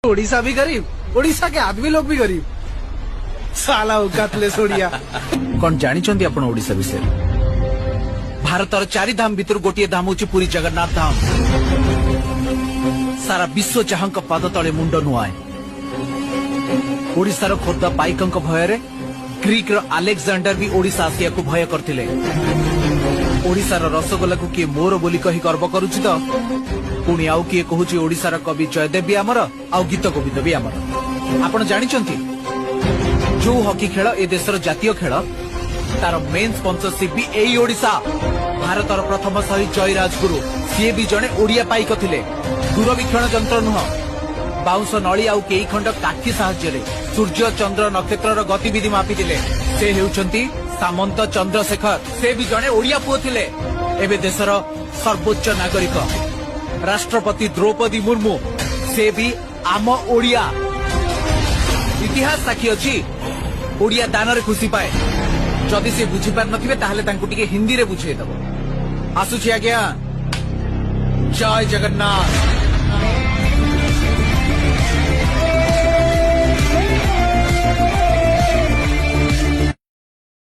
उड़ीसा भी गरीब, उड़ीसा के आदमी लोग भी गरीब। साला औकातलेस ओडिया। कौन जानी आपण ओडिशा विषय? भारतर चारि धाम भितर गोटे धाम होची पुरी जगन्नाथ धाम। सारा विश्व जहां पाद तले मुंड नुआए। ओडिशार खोर्धा पाइकंक भୟରେ ग्रीक रो आलेक्सांडर भी ओडिशा आसिया को भय करथिले। ओडिशार रसगोला को किए मोर बोली कही गर्व करुछि तो पुणी आउ किए कहूछि ओडिशार कवि जयदेव भी आमर आउ गीत गोविंद भी आमर। आपण जानिचंती जो हॉकी खेल ए देशर जातीय खेल तार मेन स्पॉन्सरशिप भी एई ओडिशा। भारतर प्रथम शहीद जय राजगुरु सी भी जड़े ओडिया पाइक थिले। दूरवीक्षण जंत्र नुह बाउंश नली आउ केई खंड काठी साहाय्य सूर्य चंद्र नक्षत्र गतिविधि मापिथिले। से हेउचंती सामंत चंद्रशेखर। से भी जड़े ओडिया पुओ थिले। एबे देशर सर्वोच्च नागरिक राष्ट्रपति द्रौपदी मुर्मू से भी आम ओडिया। इतिहास साक्षी अच्छी ओडिया दान रे खुशी पाए। जदि से बुझी पार नथिबे ताहले तांकु टिके हिंदी रे बुझेई दबो। आसुछि आज्ञा। जय जगन्नाथ।